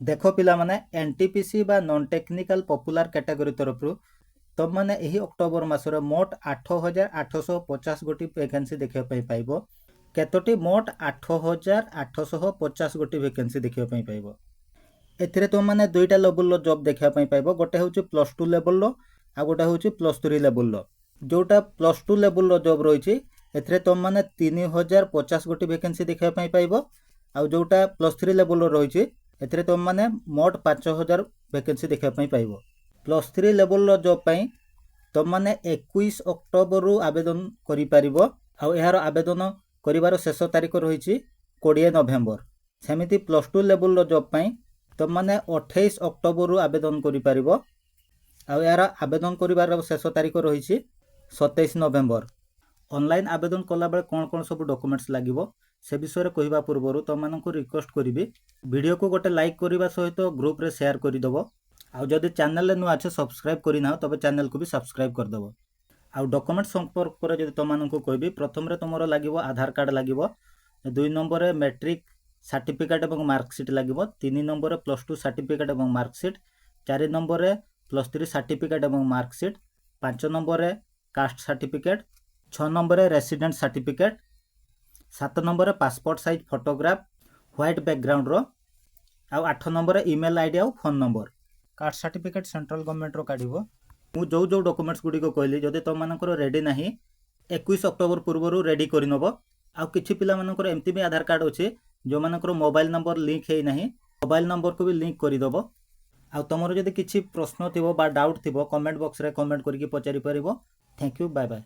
देख पिला माने एनटीपीसी बा नॉन टेक्निकल पॉपुलर कैटेगरी तरफ तुम मैंने यही अक्टोबर मासर मोट 8,850 गोटी वैकेंसी देखा पाइब केतोटी मोट 8,850 गोटी वैकेंसी देखा पाइब एथिरे तुम मैंने दुईटा लेवल जॉब देखा पाइब गोटे हूँ +2 लेवल आ गोटे हूँ +3 लेवल जोटा +2 लेवल जॉब रही एथिरे तुम मैंने 3,050 गोटी वैकेंसी देखा पाइब आ जोटा +3 लेवल रही एथिरे तुम मैंने मोट 5,000 वैकेंसी देखा पाइब +3 लेवल जॉब पाई तुम मैंने 21 अक्टोबर आवेदन करिपारिबो आ यार आवेदन करिवार शेष तारीख रही 20 नवेम्बर सेमिति +2 लेवल जॉब पाई तुम मैंने 28 अक्टोबर आवेदन करिपारिबो आ यार आवेदन करिवार शेष तारीख रही 27 नवेम्बर ऑनलाइन आवेदन कला बेले कौन कौन सब डॉक्यूमेंट्स लागिवो से विषय में कहवा पूर्व तुम मानक रिक्वेस्ट करी वीडियो को गोटे लाइक करने सहित ग्रुप रे शेयर करदेव आउ जदि चैनल नूआ अच्छे सब्सक्राइब करना तबे चैनल को भी सब्सक्राइब करदेव आउ डॉक्यूमेंट संपर्क पर जब तुम मानक कहबी प्रथम तुम लगे आधार कार्ड लगे 2 नंबर मैट्रिक सर्टिफिकेट और मार्कसीट लगे 3 नंबर +2 सर्टिफिकेट और मार्कसीट 4 नंबर +3 सर्टिफिकेट और marksheet 5 number caste certificate 6 number resident certificate 7 number passport size photograph white background रो आउ 8 नंबर ईमेल आईडी आउ phone number caste certificate central government रो काढिबो मु जो डॉक्यूमेंट्स गुडी को कहली जदि तुम मानकर रेडी नाही 21 अक्टोबर पूर्व रेडी करि नबो आउ किछि पिला मानकर एमती भी आधार कार्ड अछि जो मानकर मोबाइल नंबर लिंक हेई नाही मोबाइल नंबर को भी लिंक करि दबो आउ तमरो जदि किछि प्रश्न थिबो बा डाउट थिबो कमेंट बॉक्स रे कमेंट करके पचारि परिबो थैंक यू बाय बाय।